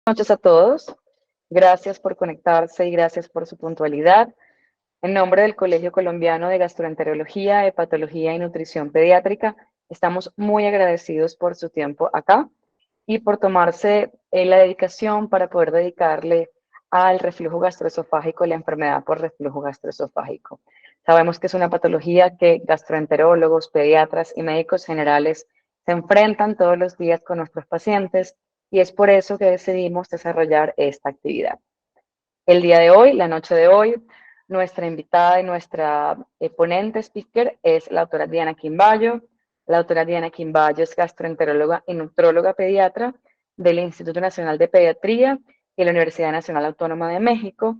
Buenas noches a todos. Gracias por conectarse y gracias por su puntualidad. En nombre del Colegio Colombiano de Gastroenterología, Hepatología y Nutrición Pediátrica, estamos muy agradecidos por su tiempo acá y por tomarse la dedicación para poder dedicarle al reflujo gastroesofágico y la enfermedad por reflujo gastroesofágico. Sabemos que es una patología que gastroenterólogos, pediatras y médicos generales se enfrentan todos los días con nuestros pacientes y es por eso que decidimos desarrollar esta actividad. El día de hoy, la noche de hoy, nuestra invitada y nuestra ponente speaker es la doctora Diana Quimbayo. La doctora Diana Quimbayo es gastroenteróloga y nutróloga pediatra del Instituto Nacional de Pediatría y la Universidad Nacional Autónoma de México.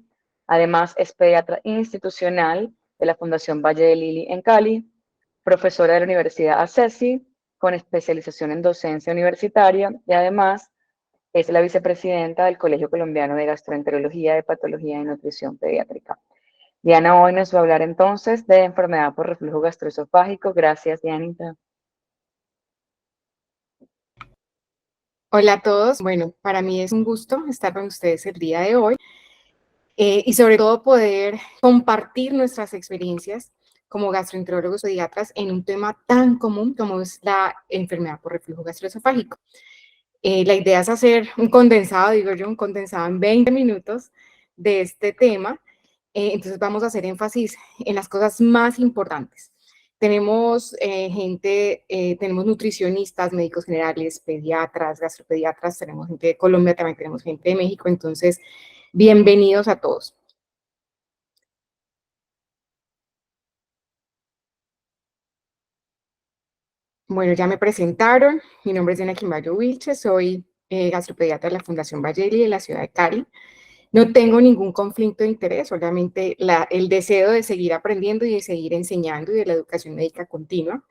Además, es pediatra institucional de la Fundación Valle de Lili en Cali, profesora de la Universidad ACESI, con especialización en docencia universitaria y además es la vicepresidenta del Colegio Colombiano de Gastroenterología, Hepatología y Nutrición Pediátrica. Diana hoy nos va a hablar entonces de enfermedad por reflujo gastroesofágico. Gracias, Dianita. Hola a todos. Bueno, para mí es un gusto estar con ustedes el día de hoy y sobre todo poder compartir nuestras experiencias como gastroenterólogos pediatras en un tema tan común como es la enfermedad por reflujo gastroesofágico. La idea es hacer un condensado, digo yo, un condensado en 20 minutos de este tema. Entonces vamos a hacer énfasis en las cosas más importantes. Tenemos tenemos nutricionistas, médicos generales, pediatras, gastropediatras, tenemos gente de Colombia, también tenemos gente de México, entonces bienvenidos a todos. Bueno, ya me presentaron, mi nombre es Diana Quimbayo Wilche, soy gastropediatra de la Fundación Valleri de la ciudad de Cali. No tengo ningún conflicto de interés, solamente el deseo de seguir aprendiendo y de seguir enseñando y de la educación médica continua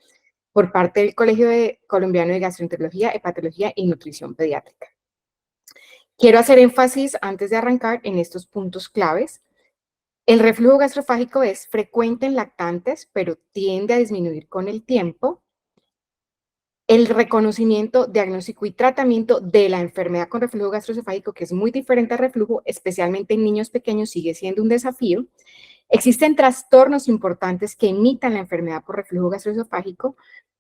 por parte del Colegio Colombiano de Gastroenterología, Hepatología y Nutrición Pediátrica. Quiero hacer énfasis antes de arrancar en estos puntos claves. El reflujo gastrofágico es frecuente en lactantes, pero tiende a disminuir con el tiempo. El reconocimiento, diagnóstico y tratamiento de la enfermedad con reflujo gastroesofágico, que es muy diferente al reflujo, especialmente en niños pequeños, sigue siendo un desafío. Existen trastornos importantes que imitan la enfermedad por reflujo gastroesofágico,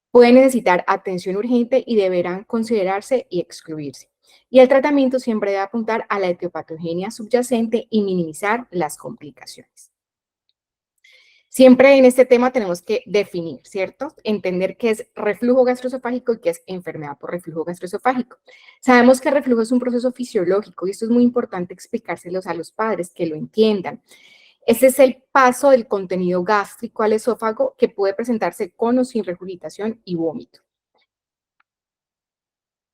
pueden necesitar atención urgente y deberán considerarse y excluirse. Y el tratamiento siempre debe apuntar a la etiopatogenia subyacente y minimizar las complicaciones. Siempre en este tema tenemos que definir, ¿cierto? Entender qué es reflujo gastroesofágico y qué es enfermedad por reflujo gastroesofágico. Sabemos que el reflujo es un proceso fisiológico y esto es muy importante explicárselos a los padres, que lo entiendan. Ese es el paso del contenido gástrico al esófago que puede presentarse con o sin regurgitación y vómito.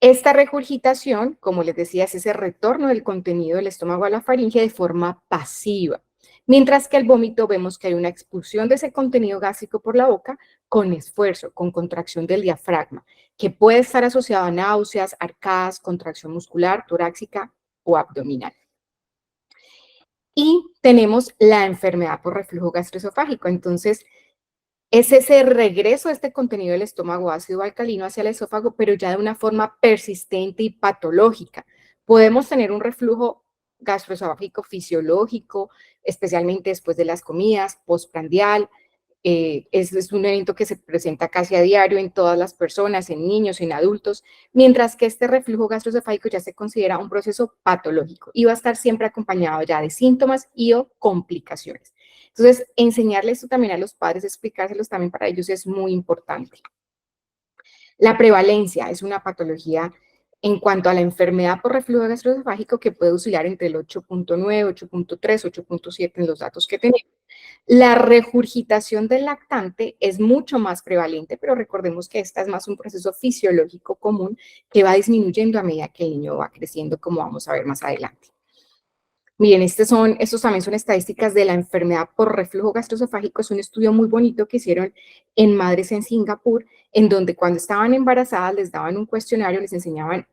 Esta regurgitación, como les decía, es ese retorno del contenido del estómago a la faringe de forma pasiva. Mientras que el vómito vemos que hay una expulsión de ese contenido gástrico por la boca con esfuerzo, con contracción del diafragma, que puede estar asociado a náuseas, arcadas, contracción muscular, torácica o abdominal. Y tenemos la enfermedad por reflujo gastroesofágico. Entonces, es ese regreso de este contenido del estómago ácido alcalino hacia el esófago, pero ya de una forma persistente y patológica. Podemos tener un reflujo gastroesofágico fisiológico, especialmente después de las comidas, postprandial. Es un evento que se presenta casi a diario en todas las personas, en niños, en adultos, mientras que este reflujo gastroesofágico ya se considera un proceso patológico y va a estar siempre acompañado ya de síntomas y o complicaciones. Entonces, enseñarles esto también a los padres, explicárselos también para ellos es muy importante. La prevalencia es una patología en cuanto a la enfermedad por reflujo gastroesofágico que puede oscilar entre el 8.9, 8.3, 8.7 en los datos que tenemos. La regurgitación del lactante es mucho más prevalente, pero recordemos que esta es más un proceso fisiológico común que va disminuyendo a medida que el niño va creciendo, como vamos a ver más adelante. Miren, estos también son estadísticas de la enfermedad por reflujo gastroesofágico. Es un estudio muy bonito que hicieron en madres en Singapur, en donde cuando estaban embarazadas les daban un cuestionario, les enseñaban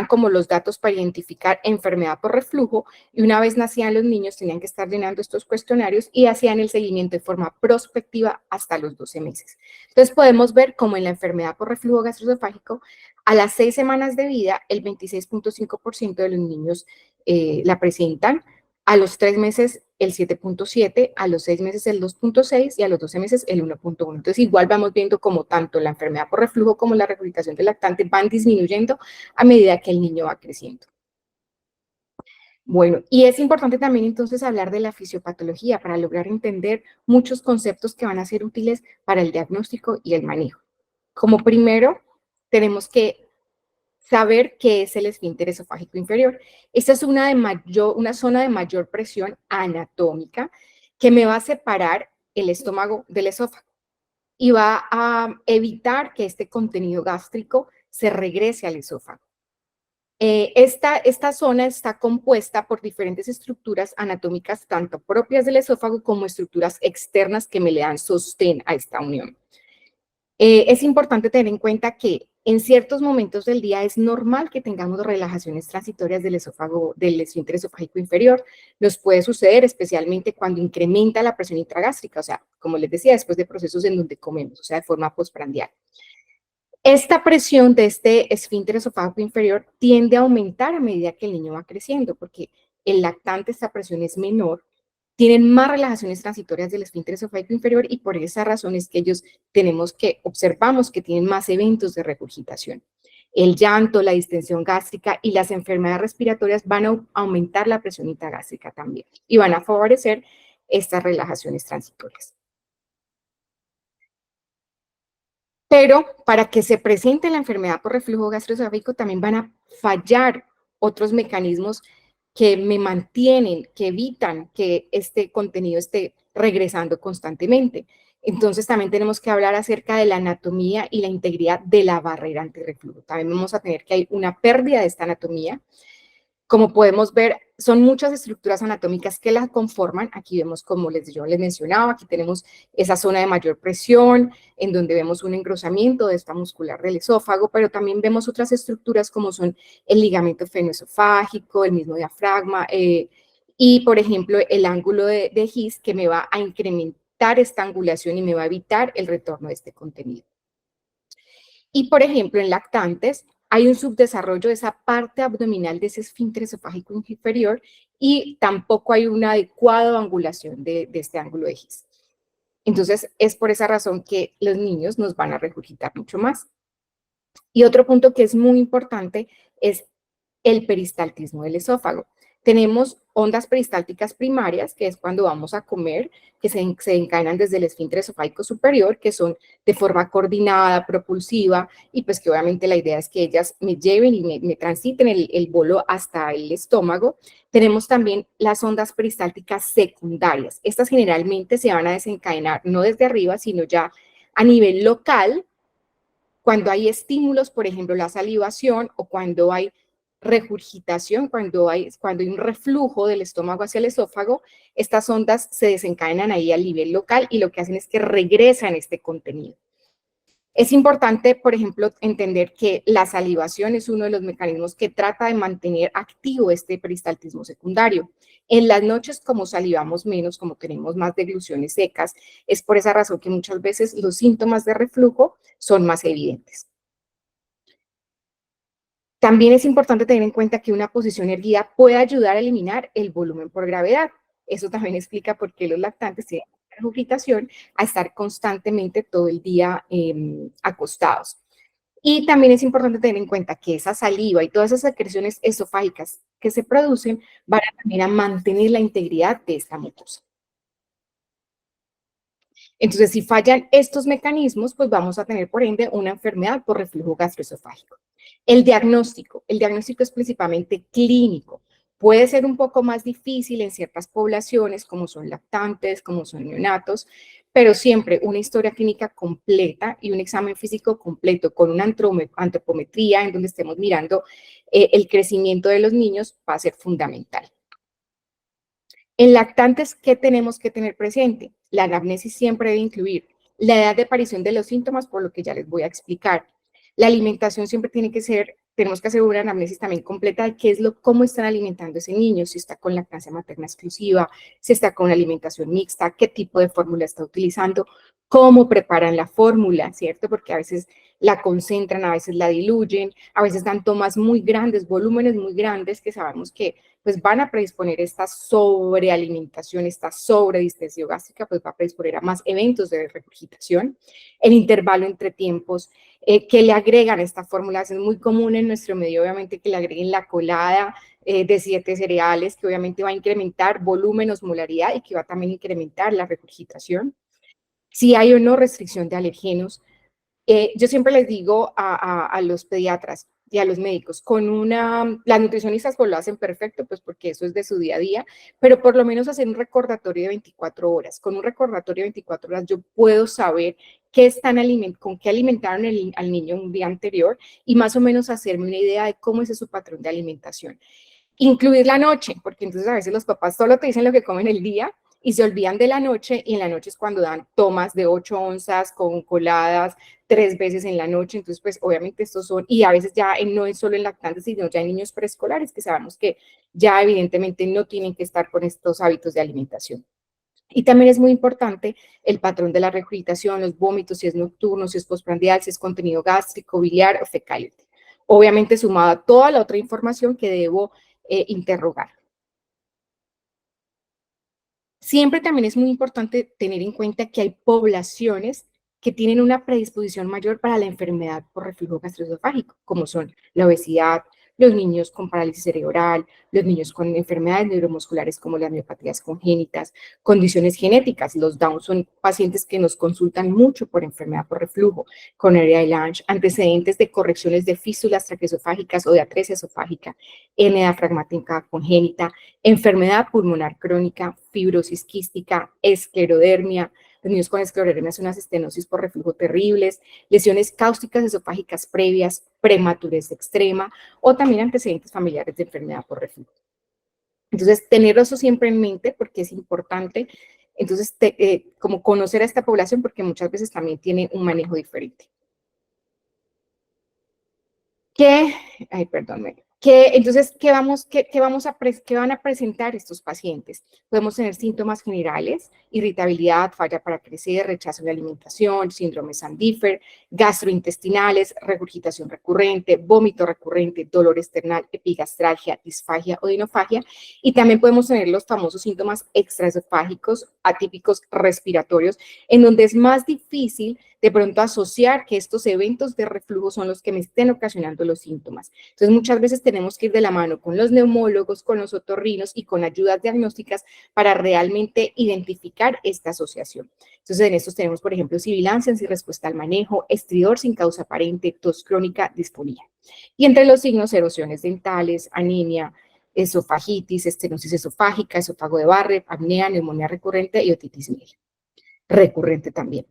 como los datos para identificar enfermedad por reflujo, y una vez nacían los niños tenían que estar llenando estos cuestionarios y hacían el seguimiento de forma prospectiva hasta los 12 meses. Entonces podemos ver cómo en la enfermedad por reflujo gastroesofágico A las 6 semanas de vida, el 26.5% de los niños la presentan, a los 3 meses el 7.7%, a los 6 meses el 2.6% y a los 12 meses el 1.1%. Entonces, igual vamos viendo como tanto la enfermedad por reflujo como la regurgitación del lactante van disminuyendo a medida que el niño va creciendo. Bueno, y es importante también entonces hablar de la fisiopatología para lograr entender muchos conceptos que van a ser útiles para el diagnóstico y el manejo. Como primero, tenemos que saber qué es el esfínter esofágico inferior. Esta es una zona de mayor presión anatómica que me va a separar el estómago del esófago y va a evitar que este contenido gástrico se regrese al esófago. Esta zona está compuesta por diferentes estructuras anatómicas, tanto propias del esófago como estructuras externas que me le dan sostén a esta unión. Es importante tener en cuenta que en ciertos momentos del día es normal que tengamos relajaciones transitorias del esófago, del esfínter esofágico inferior. Nos puede suceder especialmente cuando incrementa la presión intragástrica, o sea, como les decía, después de procesos en donde comemos, o sea, de forma postprandial. Esta presión de este esfínter esofágico inferior tiende a aumentar a medida que el niño va creciendo, porque el lactante, esta presión es menor, tienen más relajaciones transitorias del esfínter esofágico inferior y por esa razón es que observamos que tienen más eventos de regurgitación. El llanto, la distensión gástrica y las enfermedades respiratorias van a aumentar la presión intragástrica también y van a favorecer estas relajaciones transitorias. Pero para que se presente la enfermedad por reflujo gastroesofágico también van a fallar otros mecanismos que me mantienen, que evitan que este contenido esté regresando constantemente. Entonces también tenemos que hablar acerca de la anatomía y la integridad de la barrera antirreflujo. También vamos a tener que hay una pérdida de esta anatomía. Como podemos ver, son muchas estructuras anatómicas que la conforman. Aquí vemos, como yo les mencionaba, aquí tenemos esa zona de mayor presión, en donde vemos un engrosamiento de esta muscular del esófago, pero también vemos otras estructuras como son el ligamento fenoesofágico, el mismo diafragma, y, por ejemplo, el ángulo de His, que me va a incrementar esta angulación y me va a evitar el retorno de este contenido. Y, por ejemplo, en lactantes hay un subdesarrollo de esa parte abdominal de ese esfínter esofágico inferior y tampoco hay una adecuada angulación de este ángulo de His. Entonces, es por esa razón que los niños nos van a regurgitar mucho más. Y otro punto que es muy importante es el peristaltismo del esófago. Tenemos ondas peristálticas primarias, que es cuando vamos a comer, que se encadenan desde el esfínter esofágico superior, que son de forma coordinada, propulsiva, y pues que obviamente la idea es que ellas me lleven y me transiten el bolo hasta el estómago. Tenemos también las ondas peristálticas secundarias. Estas generalmente se van a desencadenar no desde arriba, sino ya a nivel local, cuando hay estímulos, por ejemplo, la salivación, o cuando hay regurgitación, cuando hay un reflujo del estómago hacia el esófago, estas ondas se desencadenan ahí a nivel local y lo que hacen es que regresan este contenido. Es importante, por ejemplo, entender que la salivación es uno de los mecanismos que trata de mantener activo este peristaltismo secundario. En las noches, como salivamos menos, como tenemos más degluciones secas, es por esa razón que muchas veces los síntomas de reflujo son más evidentes. También es importante tener en cuenta que una posición erguida puede ayudar a eliminar el volumen por gravedad. Eso también explica por qué los lactantes tienen regurgitación a estar constantemente todo el día acostados. Y también es importante tener en cuenta que esa saliva y todas esas secreciones esofágicas que se producen van a también a mantener la integridad de esta mucosa. Entonces, si fallan estos mecanismos, pues vamos a tener, por ende, una enfermedad por reflujo gastroesofágico. El diagnóstico es principalmente clínico. Puede ser un poco más difícil en ciertas poblaciones, como son lactantes, como son neonatos, pero siempre una historia clínica completa y un examen físico completo con una antropometría en donde estemos mirando el crecimiento de los niños va a ser fundamental. En lactantes, ¿qué tenemos que tener presente? La anamnesis siempre debe incluir la edad de aparición de los síntomas, por lo que ya les voy a explicar. La alimentación siempre tiene que ser tenemos que hacer una anamnesis también completa de qué es cómo están alimentando a ese niño, si está con lactancia materna exclusiva, si está con alimentación mixta, qué tipo de fórmula está utilizando, cómo preparan la fórmula, ¿cierto? Porque a veces la concentran, a veces la diluyen, a veces dan tomas muy grandes, volúmenes muy grandes que sabemos que pues van a predisponer esta sobrealimentación, esta sobredistensión gástrica, pues va a predisponer a más eventos de regurgitación. El intervalo entre tiempos que le agregan esta fórmula, es muy común en nuestro medio, obviamente, que le agreguen la colada de 7 cereales, que obviamente va a incrementar volumen, osmolaridad y que va a también incrementar la regurgitación. Si hay o no restricción de alergenos, yo siempre les digo a los pediatras y a los médicos, las nutricionistas pues lo hacen perfecto, pues porque eso es de su día a día, pero por lo menos hacer un recordatorio de 24 horas. Con un recordatorio de 24 horas yo puedo saber con qué alimentaron al niño un día anterior y más o menos hacerme una idea de cómo es su patrón de alimentación. Incluir la noche, porque entonces a veces los papás solo te dicen lo que comen el día y se olvidan de la noche, y en la noche es cuando dan tomas de 8 onzas con coladas 3 veces en la noche. Entonces pues obviamente estos son, y a veces ya no es solo en lactantes, sino ya en niños preescolares que sabemos que ya evidentemente no tienen que estar con estos hábitos de alimentación. Y también es muy importante el patrón de la regurgitación, los vómitos, si es nocturno, si es postprandial, si es contenido gástrico, biliar o fecal. Obviamente sumado a toda la otra información que debo interrogar. Siempre también es muy importante tener en cuenta que hay poblaciones que tienen una predisposición mayor para la enfermedad por reflujo gastroesofágico, como son la obesidad, los niños con parálisis cerebral, los niños con enfermedades neuromusculares como las miopatías congénitas, condiciones genéticas. Los Down son pacientes que nos consultan mucho por enfermedad por reflujo, coronarias de Lange, antecedentes de correcciones de fístulas traqueosofágicas o de atresia esofágica, hernia diafragmática congénita, enfermedad pulmonar crónica, fibrosis quística, esclerodermia. Los niños con esclerodermia son unas estenosis por reflujo terribles, lesiones cáusticas esofágicas previas, prematurez extrema o también antecedentes familiares de enfermedad por reflujo. Entonces, tener eso siempre en mente porque es importante. Entonces, como conocer a esta población porque muchas veces también tiene un manejo diferente. Entonces, ¿qué van a presentar estos pacientes? Podemos tener síntomas generales, irritabilidad, falla para crecer, rechazo de la alimentación, síndrome Sandifer, gastrointestinales, regurgitación recurrente, vómito recurrente, dolor external, epigastralgia, disfagia o dinofagia, y también podemos tener los famosos síntomas extraesofágicos, atípicos respiratorios, en donde es más difícil de pronto asociar que estos eventos de reflujo son los que me estén ocasionando los síntomas. Entonces, muchas veces tenemos que ir de la mano con los neumólogos, con los otorrinos y con ayudas diagnósticas para realmente identificar esta asociación. Entonces, en estos tenemos, por ejemplo, sibilancia sin respuesta al manejo, estridor sin causa aparente, tos crónica, disfonía. Y entre los signos, erosiones dentales, anemia, esofagitis, estenosis esofágica, esófago de Barrett, apnea, neumonía recurrente y otitis media. Recurrente también.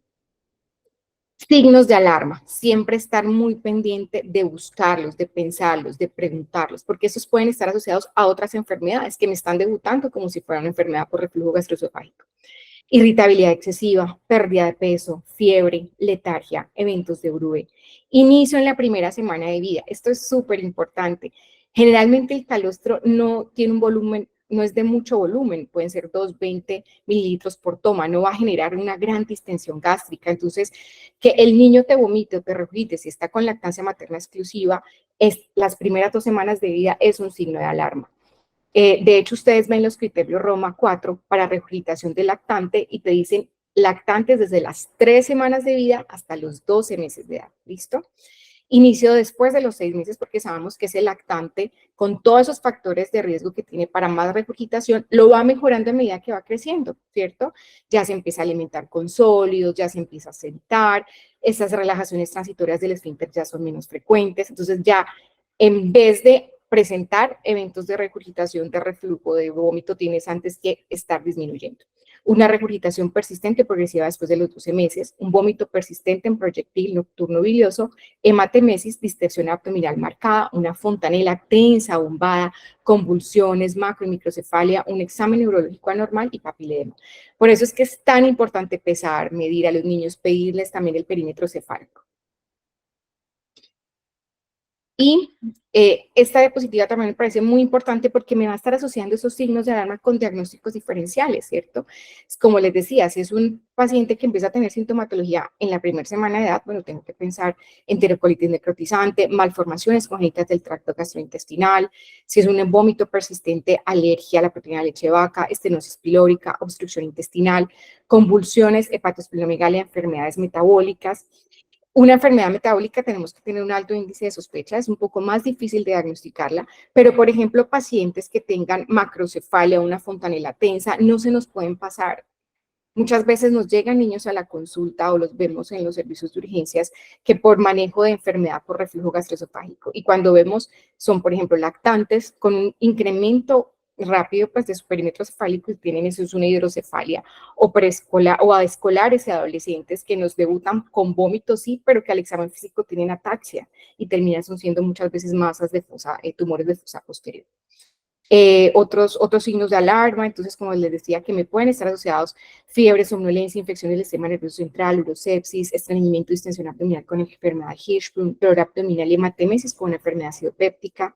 Signos de alarma, siempre estar muy pendiente de buscarlos, de pensarlos, de preguntarlos, porque esos pueden estar asociados a otras enfermedades que me están debutando como si fuera una enfermedad por reflujo gastroesofágico. Irritabilidad excesiva, pérdida de peso, fiebre, letargia, eventos de Grue. Inicio en la primera semana de vida. Esto es súper importante. Generalmente el calostro no tiene un volumen, no es de mucho volumen, pueden ser 220 mililitros por toma, no va a generar una gran distensión gástrica. Entonces, que el niño te vomite o te regurgite si está con lactancia materna exclusiva, las primeras 2 semanas de vida es un signo de alarma. De hecho, ustedes ven los criterios Roma 4 para regurgitación del lactante y te dicen lactantes desde las 3 semanas de vida hasta los 12 meses de edad. ¿Listo? Inicio después de los 6 meses porque sabemos que ese lactante, con todos esos factores de riesgo que tiene para más regurgitación, lo va mejorando a medida que va creciendo, ¿cierto? Ya se empieza a alimentar con sólidos, ya se empieza a sentar, esas relajaciones transitorias del esfínter ya son menos frecuentes, entonces ya en vez de presentar eventos de regurgitación, de reflujo, de vómito, tienes antes que estar disminuyendo. Una regurgitación persistente progresiva después de los 12 meses, un vómito persistente en proyectil nocturno bilioso, hematemesis, distensión abdominal marcada, una fontanela tensa, bombada, convulsiones, macro y microcefalia, un examen neurológico anormal y papilema. Por eso es que es tan importante pesar, medir a los niños, pedirles también el perímetro cefálico. Y esta diapositiva también me parece muy importante porque me va a estar asociando esos signos de alarma con diagnósticos diferenciales, ¿cierto? Como les decía, si es un paciente que empieza a tener sintomatología en la primera semana de edad, bueno, tengo que pensar en enterocolitis necrotizante, malformaciones congénitas del tracto gastrointestinal, si es un vómito persistente, alergia a la proteína de leche de vaca, estenosis pilórica, obstrucción intestinal, convulsiones, hepatosplenomegalia, enfermedades metabólicas. Una enfermedad metabólica tenemos que tener un alto índice de sospecha, es un poco más difícil de diagnosticarla, pero por ejemplo, pacientes que tengan macrocefalia o una fontanela tensa no se nos pueden pasar. Muchas veces nos llegan niños a la consulta o los vemos en los servicios de urgencias que por manejo de enfermedad por reflujo gastroesofágico. Y cuando vemos, son por ejemplo lactantes con un incremento rápido pues de su perímetro cefálico y tienen eso es una hidrocefalia o preescolar o a escolares y adolescentes que nos debutan con vómitos sí, pero que al examen físico tienen ataxia y terminan siendo muchas veces masas de fosa, tumores de fosa posterior. Otros signos de alarma, entonces, como les decía, que me pueden estar asociados fiebre, somnolencia, infección del sistema nervioso central, urosepsis, estreñimiento y distensión abdominal con enfermedad de Hirschsprung, dolor abdominal y hematemesis con una enfermedad acidopéptica,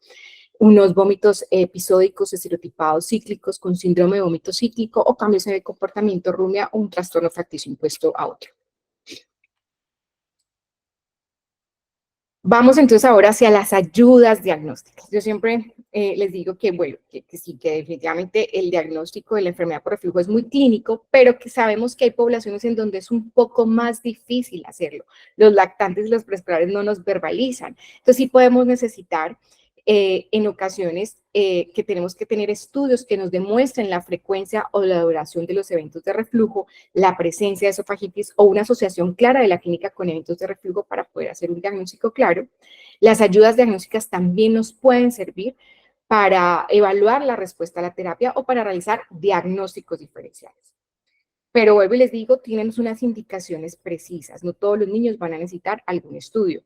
unos vómitos episódicos estereotipados cíclicos con síndrome de vómito cíclico o cambios en el comportamiento rumia o un trastorno facticio impuesto a otro. Vamos entonces ahora hacia las ayudas diagnósticas. Yo siempre les digo que, bueno, que sí, que definitivamente el diagnóstico de la enfermedad por reflujo es muy clínico, pero que sabemos que hay poblaciones en donde es un poco más difícil hacerlo. Los lactantes y los preescolares no nos verbalizan. Entonces sí podemos necesitar en ocasiones que tenemos que tener estudios que nos demuestren la frecuencia o la duración de los eventos de reflujo, la presencia de esofagitis o una asociación clara de la clínica con eventos de reflujo para poder hacer un diagnóstico claro. Las ayudas diagnósticas también nos pueden servir para evaluar la respuesta a la terapia o para realizar diagnósticos diferenciales. Pero vuelvo y les digo, tienen unas indicaciones precisas. No todos los niños van a necesitar algún estudio.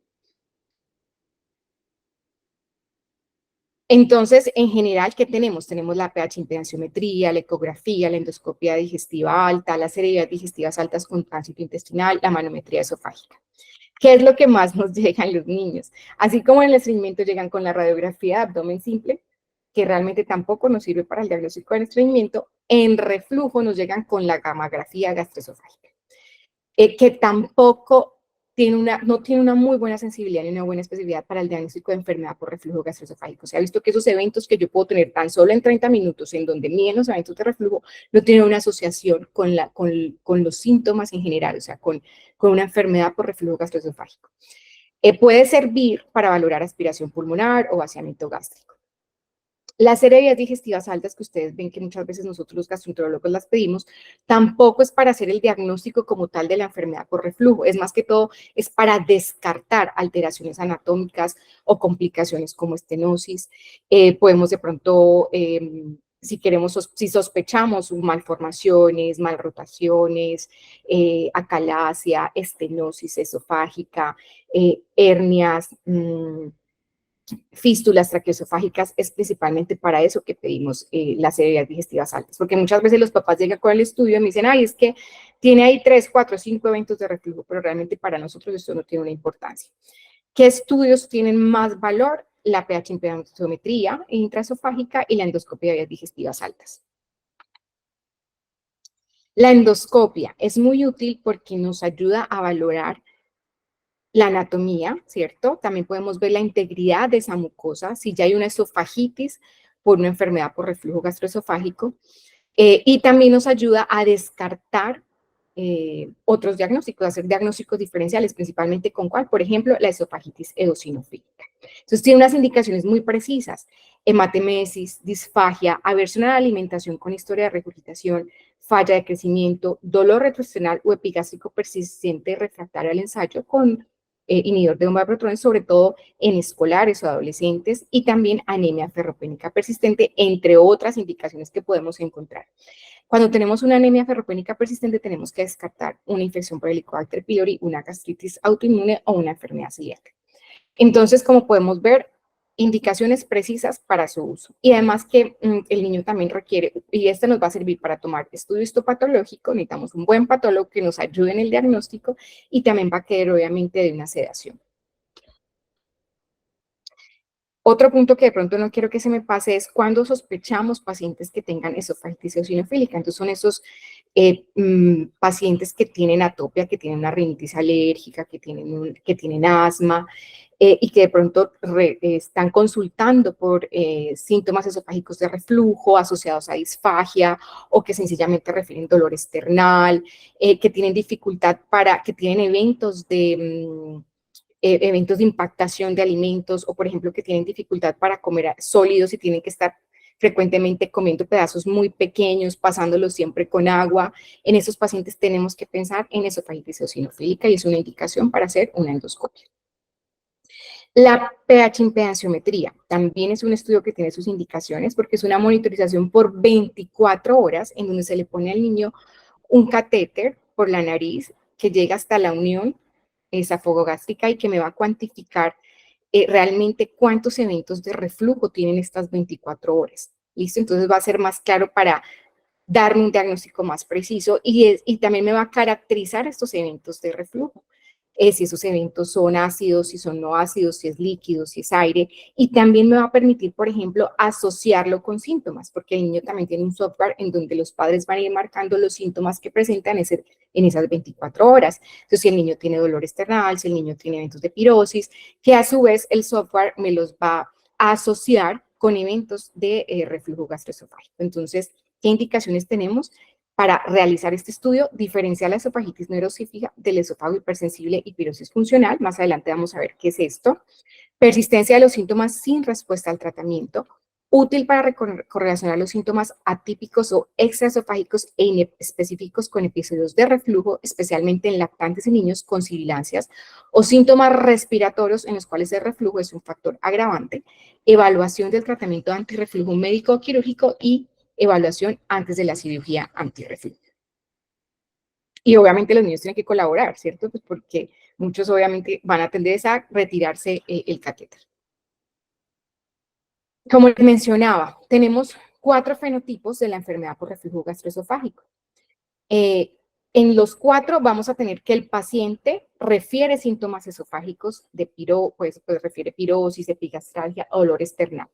Entonces, en general, ¿qué tenemos? Tenemos la pH impedanciometría, la ecografía, la endoscopia digestiva alta, las heredades digestivas altas con tránsito intestinal, la manometría esofágica. ¿Qué es lo que más nos llegan los niños? Así como en el estreñimiento llegan con la radiografía de abdomen simple, que realmente tampoco nos sirve para el diagnóstico del estreñimiento, en reflujo nos llegan con la gamografía gastroesofágica, que tampoco no tiene una muy buena sensibilidad ni una buena especificidad para el diagnóstico de enfermedad por reflujo gastroesofágico. Se ha visto que esos eventos que yo puedo tener tan solo en 30 minutos, en donde miden los eventos de reflujo, no tienen una asociación con los síntomas en general, o sea, con una enfermedad por reflujo gastroesofágico. Puede servir para valorar aspiración pulmonar o vaciamiento gástrico. Las vías digestivas altas que ustedes ven que muchas veces nosotros los gastroenterólogos las pedimos, tampoco es para hacer el diagnóstico como tal de la enfermedad por reflujo, es más que todo, es para descartar alteraciones anatómicas o complicaciones como estenosis. Podemos de pronto, si queremos, si sospechamos malformaciones, malrotaciones, acalasia, estenosis esofágica, hernias, fístulas traqueosofágicas, es principalmente para eso que pedimos las severidades digestivas altas, porque muchas veces los papás llegan con el estudio y me dicen, ay, es que tiene ahí 3, 4, 5 eventos de reflujo, pero realmente para nosotros esto no tiene una importancia. ¿Qué estudios tienen más valor? La pH impedanciometría intraesofágica y la endoscopia de vías digestivas altas. La endoscopia es muy útil porque nos ayuda a valorar la anatomía, ¿cierto? También podemos ver la integridad de esa mucosa, si ya hay una esofagitis por una enfermedad por reflujo gastroesofágico, y también nos ayuda a descartar otros diagnósticos, hacer diagnósticos diferenciales, principalmente con cuál, por ejemplo, la esofagitis eosinofílica. Entonces tiene unas indicaciones muy precisas, hematemesis, disfagia, aversión a la alimentación con historia de regurgitación, falla de crecimiento, dolor retroesternal o epigástrico persistente refractario al ensayo con inhibidor de bomba de protones, sobre todo en escolares o adolescentes, y también anemia ferropénica persistente, entre otras indicaciones que podemos encontrar. Cuando tenemos una anemia ferropénica persistente, tenemos que descartar una infección por Helicobacter pylori, una gastritis autoinmune o una enfermedad celíaca. Entonces, como podemos ver, indicaciones precisas para su uso. Y además que el niño también requiere, y este nos va a servir para tomar estudio histopatológico, necesitamos un buen patólogo que nos ayude en el diagnóstico y también va a querer obviamente de una sedación. Otro punto que de pronto no quiero que se me pase es cuando sospechamos pacientes que tengan esofagitis eosinofílica. Entonces son esos pacientes que tienen atopia, que tienen una rinitis alérgica, que tienen asma y que de pronto están consultando por síntomas esofágicos de reflujo asociados a disfagia o que sencillamente refieren dolor external, que tienen dificultad que tienen eventos de impactación de alimentos o, por ejemplo, que tienen dificultad para comer sólidos y tienen que estar frecuentemente comiendo pedazos muy pequeños, pasándolos siempre con agua. En esos pacientes tenemos que pensar en esofagitis eosinofílica y es una indicación para hacer una endoscopia. La pH impedanciometría también es un estudio que tiene sus indicaciones porque es una monitorización por 24 horas en donde se le pone al niño un catéter por la nariz que llega hasta la unión esofagogástrica y que me va a cuantificar realmente cuántos eventos de reflujo tienen estas 24 horas. ¿Listo? Entonces va a ser más claro para darme un diagnóstico más preciso y también me va a caracterizar estos eventos de reflujo. Si esos eventos son ácidos, si son no ácidos, si es líquido, si es aire, y también me va a permitir, por ejemplo, asociarlo con síntomas, porque el niño también tiene un software en donde los padres van a ir marcando los síntomas que presentan en esas 24 horas. Entonces, si el niño tiene dolor external, si el niño tiene eventos de pirosis, que a su vez el software me los va a asociar con eventos de reflujo gastroesofágico. Entonces, ¿qué indicaciones tenemos para realizar este estudio? Diferenciar la esofagitis no erosífica del esófago hipersensible y pirosis funcional. Más adelante vamos a ver qué es esto. Persistencia de los síntomas sin respuesta al tratamiento. Útil para correlacionar los síntomas atípicos o extraesofágicos e inespecíficos con episodios de reflujo, especialmente en lactantes y niños con sibilancias, o síntomas respiratorios en los cuales el reflujo es un factor agravante. Evaluación del tratamiento antirreflujo médico o quirúrgico y evaluación antes de la cirugía antirreflujo. Y obviamente los niños tienen que colaborar, ¿cierto? Pues porque muchos obviamente van a tender a retirarse el catéter. Como les mencionaba, tenemos 4 fenotipos de la enfermedad por reflujo gastroesofágico. En los 4 vamos a tener que el paciente refiere síntomas esofágicos de pues refiere pirosis, epigastralgia o dolor external.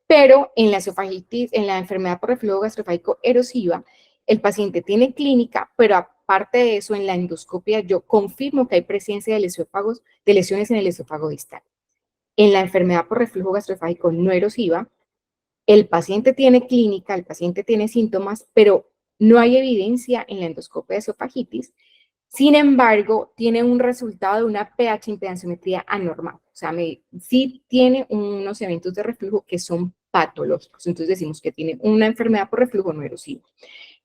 Pero en la esofagitis, en la enfermedad por reflujo gastroesofágico erosiva, el paciente tiene clínica, pero aparte de eso, en la endoscopia yo confirmo que hay presencia de lesiones en el esófago distal. En la enfermedad por reflujo gastroesofágico no erosiva, el paciente tiene clínica, el paciente tiene síntomas, pero no hay evidencia en la endoscopia de esofagitis. Sin embargo, tiene un resultado de una pH impedanciometría anormal. O sea, sí tiene unos eventos de reflujo que son patológicos. Entonces decimos que tiene una enfermedad por reflujo no erosivo.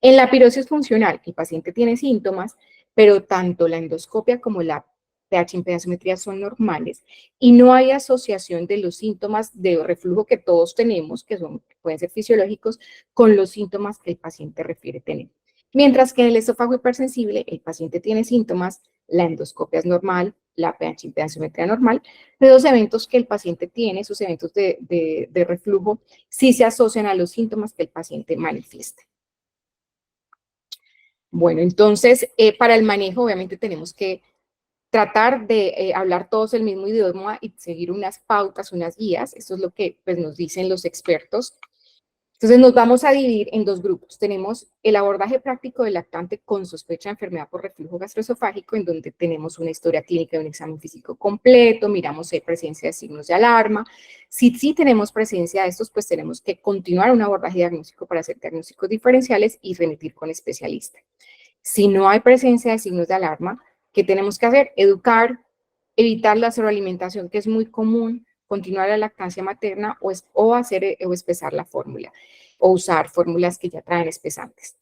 En la pirosis funcional, el paciente tiene síntomas, pero tanto la endoscopia como la pH impedanciometría son normales y no hay asociación de los síntomas de reflujo que todos tenemos, pueden ser fisiológicos, con los síntomas que el paciente refiere tener. Mientras que en el esófago hipersensible, el paciente tiene síntomas, la endoscopia es normal, la pH impedanciometría normal, pero los eventos que el paciente tiene, esos eventos de reflujo, sí se asocian a los síntomas que el paciente manifiesta. Bueno, entonces, para el manejo, obviamente tenemos que tratar de hablar todos el mismo idioma y seguir unas pautas, unas guías. Esto es lo que pues, nos dicen los expertos. Entonces, nos vamos a dividir en 2 grupos. Tenemos el abordaje práctico del lactante con sospecha de enfermedad por reflujo gastroesofágico, en donde tenemos una historia clínica de un examen físico completo, miramos si hay presencia de signos de alarma. Si sí tenemos presencia de estos, pues tenemos que continuar un abordaje diagnóstico para hacer diagnósticos diferenciales y remitir con especialista. Si no hay presencia de signos de alarma, ¿qué tenemos que hacer? Educar, evitar la sobrealimentación, que es muy común, continuar la lactancia materna o espesar la fórmula o usar fórmulas que ya traen espesantes.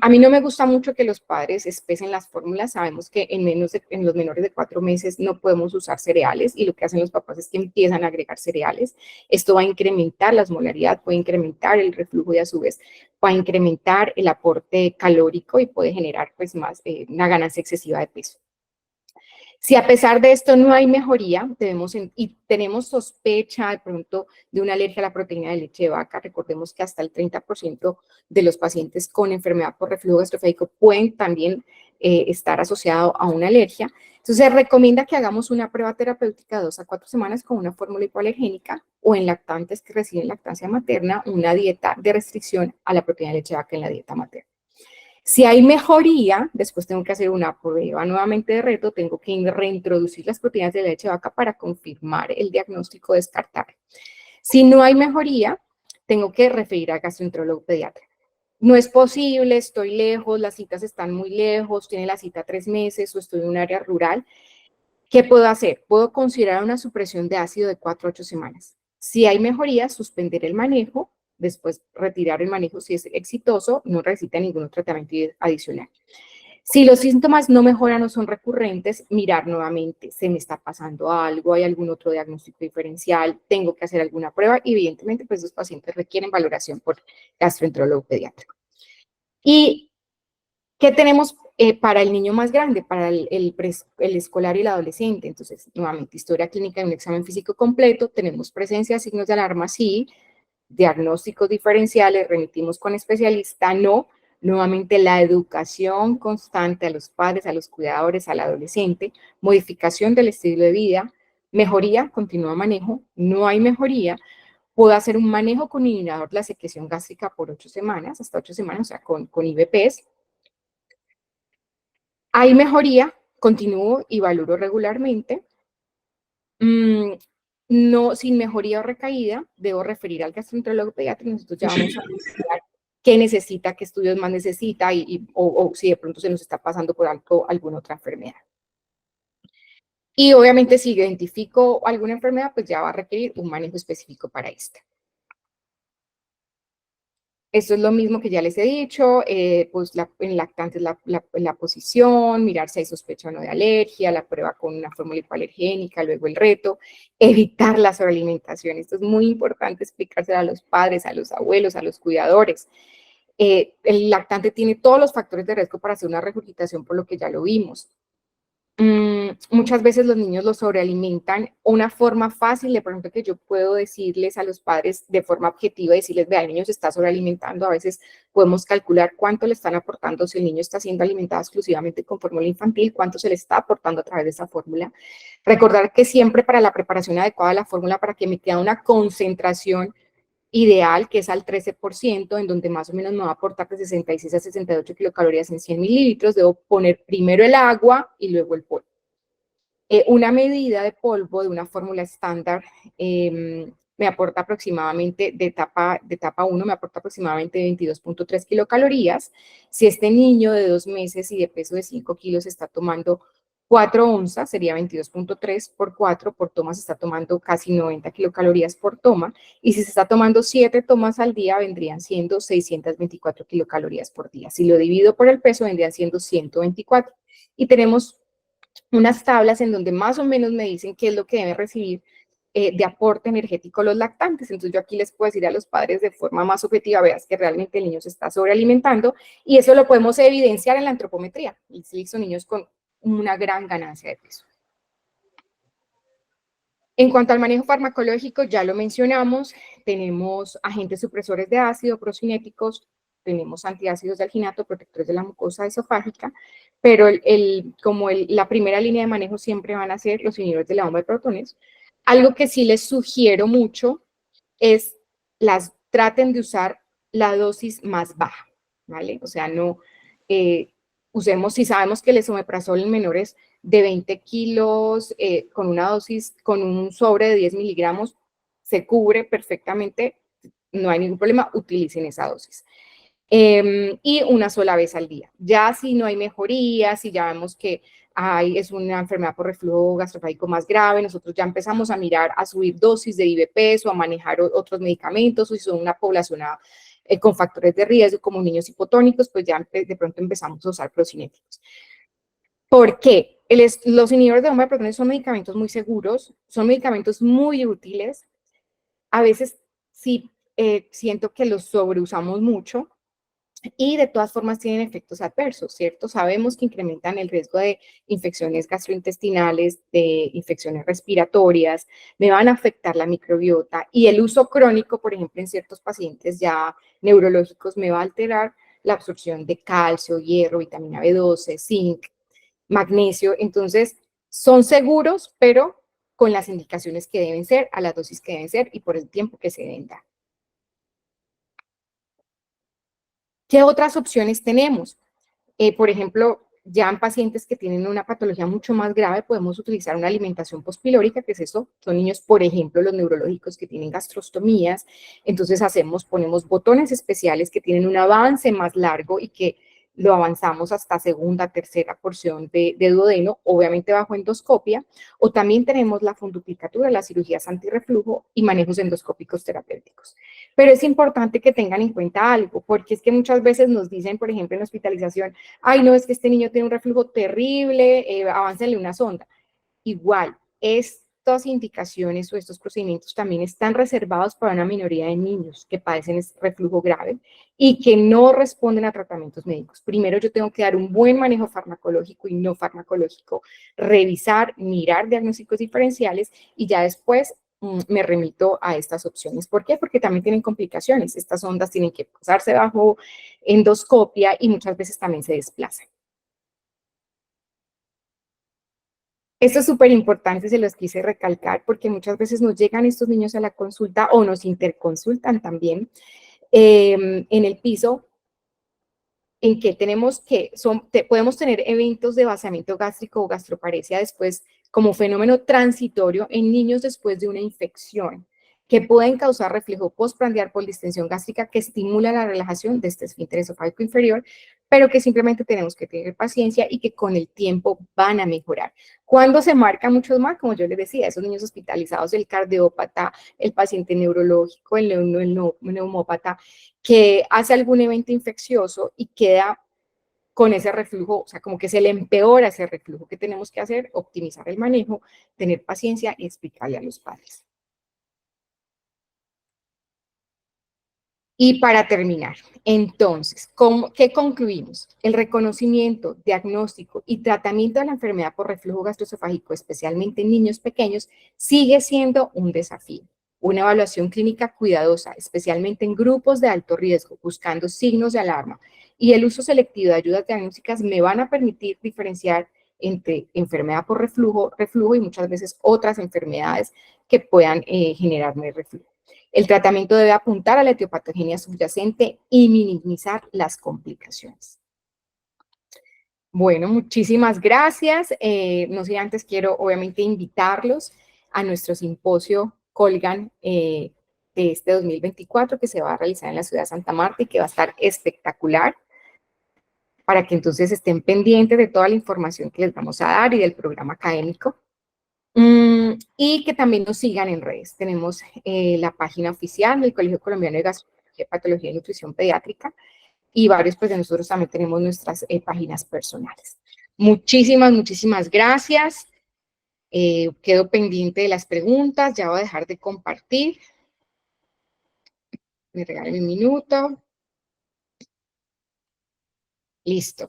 A mí no me gusta mucho que los padres espesen las fórmulas. Sabemos que en los menores de 4 meses no podemos usar cereales y lo que hacen los papás es que empiezan a agregar cereales. Esto va a incrementar la osmolaridad, puede incrementar el reflujo y a su vez va a incrementar el aporte calórico y puede generar pues una ganancia excesiva de peso. Si a pesar de esto no hay mejoría, y tenemos sospecha de pronto de una alergia a la proteína de leche de vaca, recordemos que hasta el 30% de los pacientes con enfermedad por reflujo gastroesofágico pueden también estar asociado a una alergia. Entonces, se recomienda que hagamos una prueba terapéutica de 2 a 4 semanas con una fórmula hipoalergénica o en lactantes que reciben lactancia materna, una dieta de restricción a la proteína de leche de vaca en la dieta materna. Si hay mejoría, después tengo que hacer una prueba nuevamente de reto, tengo que reintroducir las proteínas de la leche de vaca para confirmar el diagnóstico, descartar. Si no hay mejoría, tengo que referir al gastroenterólogo pediatra. No es posible, estoy lejos, las citas están muy lejos, tiene la cita 3 meses o estoy en un área rural. ¿Qué puedo hacer? Puedo considerar una supresión de ácido de 4 a 8 semanas. Si hay mejoría, suspender el manejo, después retirar el manejo si es exitoso, no necesita ningún tratamiento adicional. Si los síntomas no mejoran o son recurrentes, mirar nuevamente, ¿se me está pasando algo? ¿Hay algún otro diagnóstico diferencial? ¿Tengo que hacer alguna prueba? Y evidentemente, pues los pacientes requieren valoración por gastroenterólogo pediátrico. ¿Y qué tenemos para el niño más grande, para el escolar y el adolescente? Entonces, nuevamente, historia clínica y un examen físico completo, tenemos presencia de signos de alarma, sí, diagnósticos diferenciales, remitimos con especialista, no. Nuevamente, la educación constante a los padres, a los cuidadores, al adolescente, modificación del estilo de vida, mejoría, continúa manejo, no hay mejoría, puedo hacer un manejo con inhibidor de la secreción gástrica por 8 semanas, hasta 8 semanas, o sea, con IVPs. Hay mejoría, continúo y valoro regularmente. No, sin mejoría o recaída, debo referir al gastroenterólogo pediatra. Nosotros ya vamos a investigar qué necesita, qué estudios más necesita o si de pronto se nos está pasando por alto alguna otra enfermedad. Y obviamente si identifico alguna enfermedad, pues ya va a requerir un manejo específico para esta. Esto es lo mismo que ya les he dicho, pues en lactantes la posición, mirar si hay sospecha o no de alergia, la prueba con una fórmula hipoalergénica, luego el reto, evitar la sobrealimentación. Esto es muy importante explicárselo a los padres, a los abuelos, a los cuidadores. El lactante tiene todos los factores de riesgo para hacer una regurgitación, por lo que ya lo vimos. Muchas veces los niños los sobrealimentan. Una forma fácil, de pronto, que yo puedo decirles a los padres de forma objetiva, decirles, vea, el niño se está sobrealimentando. A veces podemos calcular cuánto le están aportando, si el niño está siendo alimentado exclusivamente con fórmula infantil, cuánto se le está aportando a través de esa fórmula. Recordar que siempre para la preparación adecuada de la fórmula, para que me quede una concentración ideal, que es al 13%, en donde más o menos me va a aportar de 66 a 68 kilocalorías en 100 mililitros, debo poner primero el agua y luego el polvo. Una medida de polvo de una fórmula estándar me aporta aproximadamente, de etapa 1, me aporta aproximadamente 22.3 kilocalorías. Si este niño de 2 meses y de peso de 5 kilos está tomando 4 onzas, sería 22.3 por 4, por toma se está tomando casi 90 kilocalorías por toma, y si se está tomando 7 tomas al día, vendrían siendo 624 kilocalorías por día. Si lo divido por el peso, vendrían siendo 124. Y tenemos unas tablas en donde más o menos me dicen qué es lo que deben recibir de aporte energético los lactantes. Entonces yo aquí les puedo decir a los padres de forma más objetiva, veas que realmente el niño se está sobrealimentando, y eso lo podemos evidenciar en la antropometría. Y sí, son niños con una gran ganancia de peso. En cuanto al manejo farmacológico, ya lo mencionamos, tenemos agentes supresores de ácido, procinéticos, tenemos antiácidos de alginato, protectores de la mucosa esofágica, pero la primera línea de manejo siempre van a ser los inhibidores de la bomba de protones. Algo que sí les sugiero mucho es traten de usar la dosis más baja, ¿vale? O sea, no usemos, si sabemos que el esomeprazol en menores de 20 kilos con una dosis, con un sobre de 10 miligramos, se cubre perfectamente, no hay ningún problema, utilicen esa dosis. Y una sola vez al día. Ya si no hay mejoría, si ya vemos que es una enfermedad por reflujo gastroesofágico más grave, nosotros ya empezamos a mirar a subir dosis de IVPs o a manejar otros medicamentos, o si son una población con factores de riesgo como niños hipotónicos, pues ya de pronto empezamos a usar procinéticos. ¿Por qué? Los inhibidores de bomba de protones son medicamentos muy seguros, son medicamentos muy útiles. A veces sí siento que los sobreusamos mucho, y de todas formas tienen efectos adversos, ¿cierto? Sabemos que incrementan el riesgo de infecciones gastrointestinales, de infecciones respiratorias, me van a afectar la microbiota, y el uso crónico, por ejemplo, en ciertos pacientes ya neurológicos, me va a alterar la absorción de calcio, hierro, vitamina B12, zinc, magnesio. Entonces, son seguros, pero con las indicaciones que deben ser, a las dosis que deben ser y por el tiempo que se deben dar. ¿Qué otras opciones tenemos? Por ejemplo, ya en pacientes que tienen una patología mucho más grave, podemos utilizar una alimentación pospilórica, que es eso, son niños, por ejemplo, los neurológicos que tienen gastrostomías, entonces ponemos botones especiales que tienen un avance más largo y que lo avanzamos hasta segunda, tercera porción de duodeno, obviamente bajo endoscopia, o también tenemos la funduplicatura, las cirugías antirreflujo y manejos endoscópicos terapéuticos. Pero es importante que tengan en cuenta algo, porque es que muchas veces nos dicen, por ejemplo, en hospitalización, ay, no, es que este niño tiene un reflujo terrible, aváncenle una sonda. Igual, estas indicaciones o estos procedimientos también están reservados para una minoría de niños que padecen este reflujo grave y que no responden a tratamientos médicos. Primero yo tengo que dar un buen manejo farmacológico y no farmacológico, revisar, mirar diagnósticos diferenciales y ya después me remito a estas opciones. ¿Por qué? Porque también tienen complicaciones. Estas ondas tienen que pasarse bajo endoscopia y muchas veces también se desplazan. Esto es súper importante, se los quise recalcar, porque muchas veces nos llegan estos niños a la consulta o nos interconsultan también en el piso, en que podemos tener eventos de vaciamiento gástrico o gastroparesia después como fenómeno transitorio en niños después de una infección, que pueden causar reflujo postprandial por distensión gástrica que estimula la relajación de este esfínter esofágico inferior, pero que simplemente tenemos que tener paciencia y que con el tiempo van a mejorar. Cuando se marca mucho más, como yo les decía, esos niños hospitalizados, el cardiópata, el paciente neurológico, el neumópata, que hace algún evento infeccioso y queda con ese reflujo, o sea, como que se le empeora ese reflujo. ¿Qué tenemos que hacer? Optimizar el manejo, tener paciencia y explicarle a los padres. Y para terminar, entonces, ¿qué concluimos? El reconocimiento, diagnóstico y tratamiento de la enfermedad por reflujo gastroesofágico, especialmente en niños pequeños, sigue siendo un desafío. Una evaluación clínica cuidadosa, especialmente en grupos de alto riesgo, buscando signos de alarma, y el uso selectivo de ayudas diagnósticas me van a permitir diferenciar entre enfermedad por reflujo y muchas veces otras enfermedades que puedan generarme reflujo. El tratamiento debe apuntar a la etiopatogenia subyacente y minimizar las complicaciones. Bueno, muchísimas gracias. No sé, antes quiero obviamente invitarlos a nuestro simposio Colgan de este 2024 que se va a realizar en la ciudad de Santa Marta y que va a estar espectacular, para que entonces estén pendientes de toda la información que les vamos a dar y del programa académico. Y que también nos sigan en redes. Tenemos la página oficial del Colegio Colombiano de Gastroenterología, Patología y Nutrición Pediátrica y varios pues de nosotros también tenemos nuestras páginas personales. Muchísimas gracias. Quedo pendiente de las preguntas. Ya voy a dejar de compartir. Me regalen un minuto. Listo.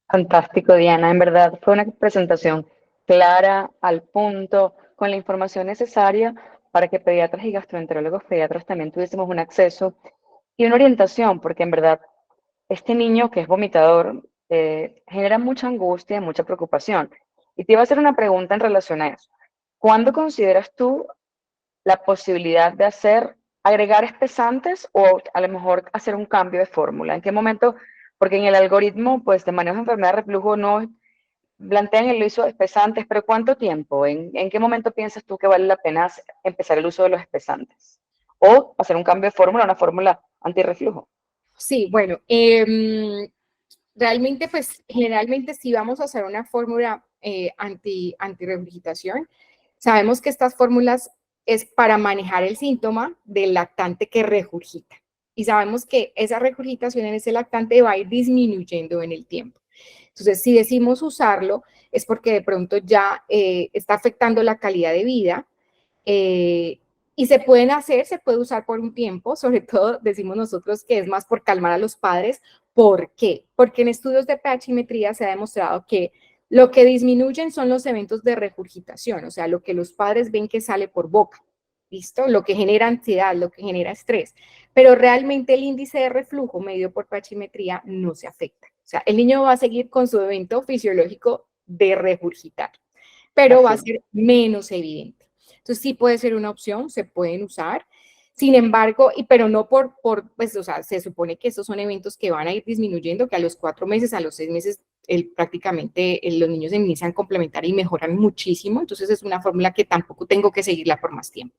Fantástico, Diana. En verdad fue una presentación clara, al punto, con la información necesaria para que pediatras y gastroenterólogos pediatras también tuviésemos un acceso y una orientación, porque en verdad este niño que es vomitador genera mucha angustia y mucha preocupación. Y te iba a hacer una pregunta en relación a eso. ¿Cuándo consideras tú la posibilidad de agregar espesantes o a lo mejor hacer un cambio de fórmula? ¿En qué momento? Porque en el algoritmo pues, de manejo de enfermedad de reflujo no plantean el uso de espesantes, pero ¿cuánto tiempo? ¿En qué momento piensas tú que vale la pena empezar el uso de los espesantes? O hacer un cambio de fórmula, una fórmula antirreflujo. Sí, bueno, realmente, pues, generalmente si vamos a hacer una fórmula antirregurgitación, sabemos que estas fórmulas es para manejar el síntoma del lactante que regurgita. Y sabemos que esa regurgitación en ese lactante va a ir disminuyendo en el tiempo. Entonces, si decimos usarlo, es porque de pronto ya está afectando la calidad de vida y se puede usar por un tiempo, sobre todo decimos nosotros que es más por calmar a los padres. ¿Por qué? Porque en estudios de pHimetría se ha demostrado que lo que disminuyen son los eventos de regurgitación, o sea, lo que los padres ven que sale por boca, ¿listo? Lo que genera ansiedad, lo que genera estrés, pero realmente el índice de reflujo medido por pachimetría no se afecta. O sea, el niño va a seguir con su evento fisiológico de regurgitar, pero va a Así. ser menos evidente. Entonces sí puede ser una opción, se pueden usar. Sin embargo, pero no pues, o sea, se supone que estos son eventos que van a ir disminuyendo, que a los 4 meses, a los 6 meses, prácticamente los niños se inician complementar y mejoran muchísimo. Entonces es una fórmula que tampoco tengo que seguirla por más tiempo.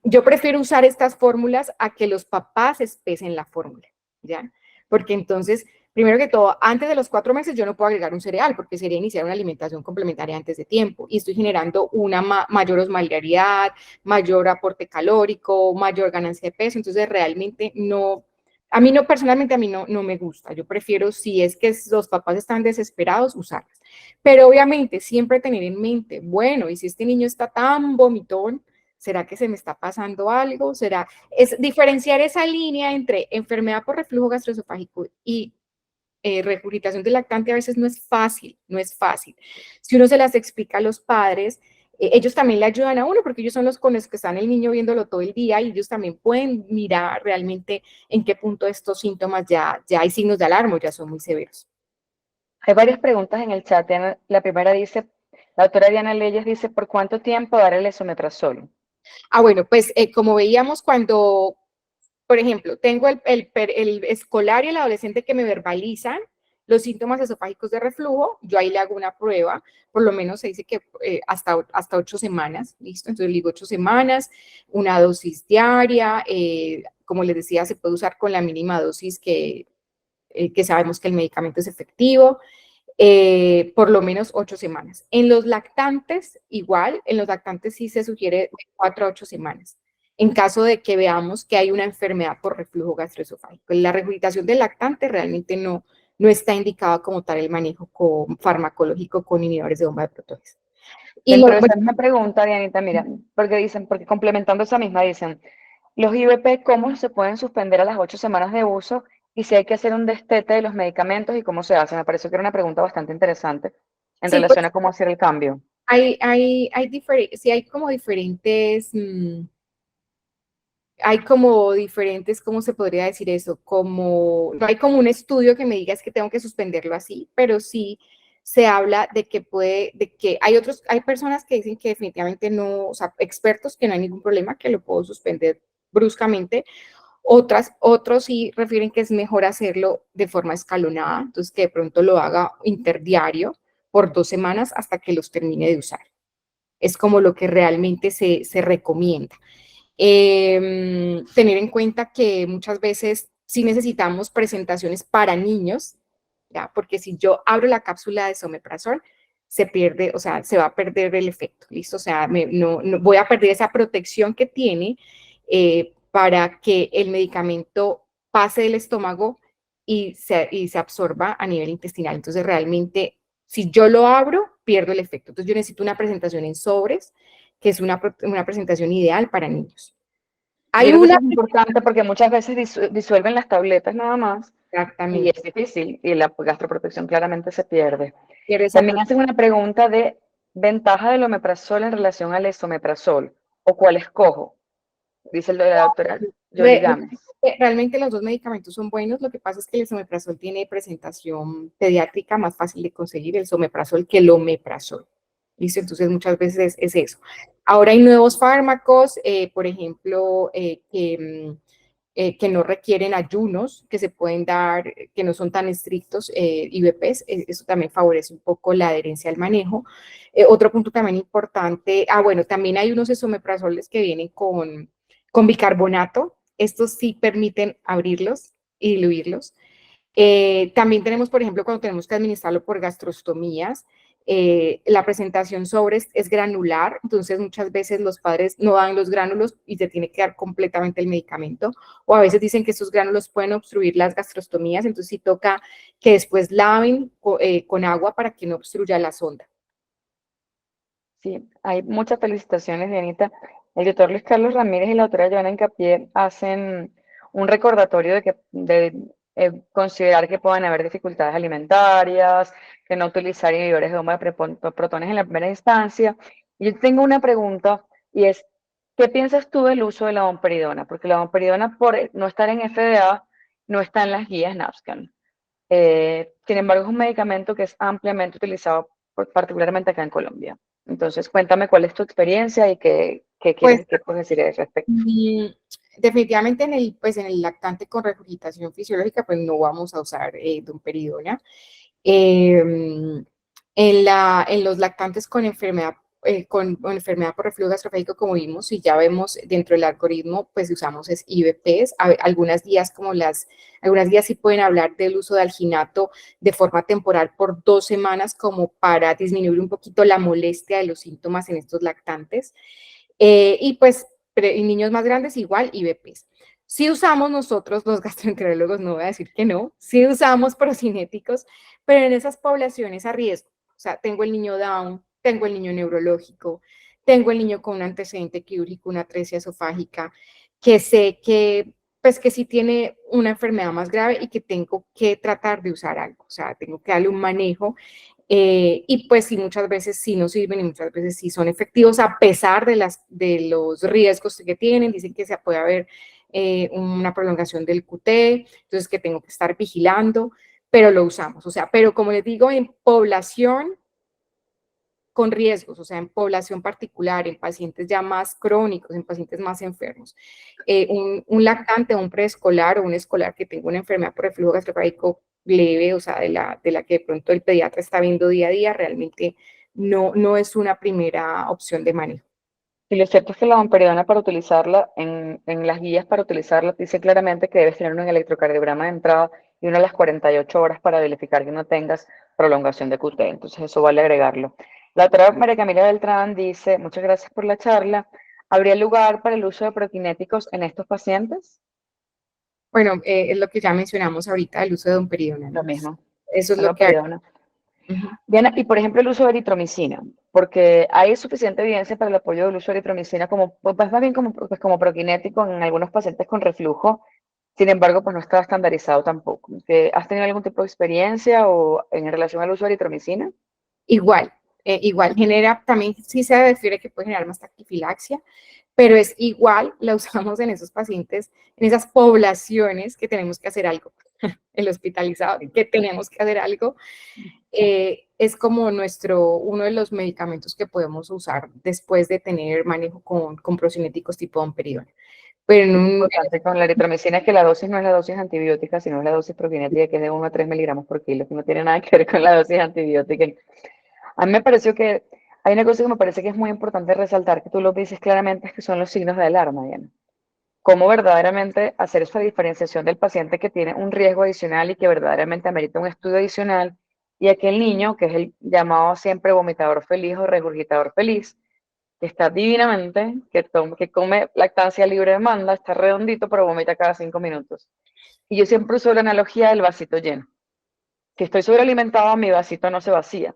Yo prefiero usar estas fórmulas a que los papás espesen la fórmula, ¿ya? Porque entonces, primero que todo, antes de los 4 meses yo no puedo agregar un cereal porque sería iniciar una alimentación complementaria antes de tiempo y estoy generando una mayor osmolaridad, mayor aporte calórico, mayor ganancia de peso, entonces realmente no, a mí no, personalmente a mí no me gusta, yo prefiero, si es que los papás están desesperados, usarlas. Pero obviamente siempre tener en mente, bueno, y si este niño está tan vomitón, ¿será que se me está pasando algo? ¿Será? Es diferenciar esa línea entre enfermedad por reflujo gastroesofágico y regurgitación del lactante a veces no es fácil, no es fácil. Si uno se las explica a los padres, ellos también le ayudan a uno porque ellos son los con los que están el niño viéndolo todo el día y ellos también pueden mirar realmente en qué punto estos síntomas ya hay signos de alarma, ya son muy severos. Hay varias preguntas en el chat. La primera dice, la doctora Diana Leyes dice, ¿por cuánto tiempo dar el esomeprazol? Bueno, pues como veíamos cuando, por ejemplo, tengo el escolar y el adolescente que me verbalizan los síntomas esofágicos de reflujo, yo ahí le hago una prueba, por lo menos se dice que hasta 8 semanas, ¿listo? Entonces le digo 8 semanas, una dosis diaria, como les decía, se puede usar con la mínima dosis que sabemos que el medicamento es efectivo, por lo menos 8 semanas. En los lactantes, igual, en los lactantes sí se sugiere de 4 a 8 semanas, en caso de que veamos que hay una enfermedad por reflujo gastroesofágico. La regurgitación del lactante realmente no está indicado como tal el manejo farmacológico con inhibidores de bomba de protones. Y Dentro de bueno, esa misma pregunta, Dianita, mira, porque complementando esa misma, dicen, los IVP, ¿cómo se pueden suspender a las 8 semanas de uso? Y si hay que hacer un destete de los medicamentos y cómo se hace. Me pareció que era una pregunta bastante interesante en sí, pues relación a cómo hacer el cambio. sí hay como diferentes, hay como diferentes, ¿cómo se podría decir eso? Como, no hay como un estudio que me diga es que tengo que suspenderlo así, pero sí se habla de que de que hay personas que dicen que definitivamente no, o sea, expertos que no hay ningún problema, que lo puedo suspender bruscamente. Otros sí refieren que es mejor hacerlo de forma escalonada, entonces que de pronto lo haga interdiario por 2 semanas hasta que los termine de usar. Es como lo que realmente se recomienda. Tener en cuenta que muchas veces sí necesitamos presentaciones para niños, ¿ya? Porque si yo abro la cápsula de someprazol, se pierde, o sea, se va a perder el efecto, ¿listo? O sea, no voy a perder esa protección que tiene para que el medicamento pase del estómago y se absorba a nivel intestinal. Entonces, realmente, si yo lo abro, pierdo el efecto. Entonces, yo necesito una presentación en sobres, que es una presentación ideal para niños. Yo Hay creo que una, eso es importante porque muchas veces disuelven las tabletas nada más y exactamente, es difícil y la gastroprotección claramente se pierde. pierde esa También protección. hacen una pregunta de ventaja del omeprazol en relación al esomeprazol o cuál escojo, dice el de la doctora Jolie Gámez. Realmente los dos medicamentos son buenos, lo que pasa es que el someprazol tiene presentación pediátrica más fácil de conseguir el someprazol que el omeprazol. ¿Listo? Entonces muchas veces es eso. Ahora hay nuevos fármacos, por ejemplo, que no requieren ayunos, que se pueden dar, que no son tan estrictos, IVPs, eso también favorece un poco la adherencia al manejo. Otro punto también importante, bueno, también hay unos esomeprazoles que vienen con bicarbonato, estos sí permiten abrirlos y diluirlos. También tenemos, por ejemplo, cuando tenemos que administrarlo por gastrostomías, la presentación sobre es granular, entonces muchas veces los padres no dan los gránulos y se tiene que dar completamente el medicamento, o a veces dicen que estos gránulos pueden obstruir las gastrostomías, entonces sí toca que después laven con agua para que no obstruya la sonda. Sí, hay muchas felicitaciones, Dianita. El doctor Luis Carlos Ramírez y la doctora Joana Incapié hacen un recordatorio de considerar que puedan haber dificultades alimentarias, que no utilizar inhibidores de bomba de protones en la primera instancia. Y yo tengo una pregunta y es, ¿qué piensas tú del uso de la domperidona? Porque la domperidona, por no estar en FDA, no está en las guías NAPSCAN. Sin embargo, es un medicamento que es ampliamente utilizado, particularmente acá en Colombia. Entonces, cuéntame cuál es tu experiencia y Pues qué puedes decir al respecto. mm, definitivamente pues en el lactante con regurgitación fisiológica, pues no vamos a usar domperidona. Eh, en los lactantes con enfermedad por reflujo gastroesofágico, como vimos, y ya vemos dentro del algoritmo, pues usamos es IVPs. Algunas guías sí pueden hablar del uso de alginato de forma temporal por 2 semanas, como para disminuir un poquito la molestia de los síntomas en estos lactantes. Y pues en niños más grandes igual IVPs. Si usamos nosotros, los gastroenterólogos, no voy a decir que no, si usamos procinéticos, pero en esas poblaciones a riesgo. O sea, tengo el niño Down, tengo el niño neurológico, tengo el niño con un antecedente quirúrgico, una atresia esofágica, que sé que, pues que sí tiene una enfermedad más grave y que tengo que tratar de usar algo. O sea, tengo que darle un manejo y pues sí, muchas veces sí no sirven y muchas veces sí son efectivos a pesar de los riesgos que tienen. Dicen que se puede haber una prolongación del QT, entonces que tengo que estar vigilando, pero lo usamos. O sea, pero como les digo, en población con riesgos, o sea, en población particular, en pacientes ya más crónicos, en pacientes más enfermos. Un lactante, un preescolar o un escolar que tenga una enfermedad por reflujo gastroesofágico leve, o sea, de la que de pronto el pediatra está viendo día a día, realmente no es una primera opción de manejo. Y lo cierto es que la domperidona para utilizarla, en las guías para utilizarla, dice claramente que debes tener un electrocardiograma de entrada y una a las 48 horas para verificar que no tengas prolongación de QT. Entonces eso vale agregarlo. La doctora María Camila Beltrán dice, muchas gracias por la charla. ¿Habría lugar para el uso de prokinéticos en estos pacientes? Bueno, es lo que ya mencionamos ahorita, el uso de domperidona, Lo ¿no? mismo, Eso es la lo que... domperidona. Uh-huh. Diana, y por ejemplo el uso de eritromicina, porque hay suficiente evidencia para el apoyo del uso de eritromicina como, pues más bien como, pues, como prokinético en algunos pacientes con reflujo. Sin embargo, pues no está estandarizado tampoco. ¿Has tenido algún tipo de experiencia o en relación al uso de eritromicina? Igual, genera, también sí se refiere que puede generar más taquifilaxia, pero es igual, la usamos en esos pacientes, en esas poblaciones que tenemos que hacer algo, el hospitalizado, que tenemos que hacer algo, es como uno de los medicamentos que podemos usar después de tener manejo con procinéticos tipo domperidona. Pero en un, Importante con la eritromicina es que la dosis no es la dosis antibiótica, sino es la dosis prokinética, que es de 1 a 3 miligramos por kilo, que no tiene nada que ver con la dosis antibiótica. A mí me pareció que hay una cosa que me parece que es muy importante resaltar, que tú lo dices claramente, es que son los signos de alarma, Diana. Cómo verdaderamente hacer esa diferenciación del paciente que tiene un riesgo adicional y que verdaderamente amerita un estudio adicional, y aquel niño que es el llamado siempre vomitador feliz o regurgitador feliz, que está divinamente, que come lactancia libre de demanda, está redondito, pero vomita cada 5 minutos. Y yo siempre uso la analogía del vasito lleno. Si estoy sobrealimentado, mi vasito no se vacía,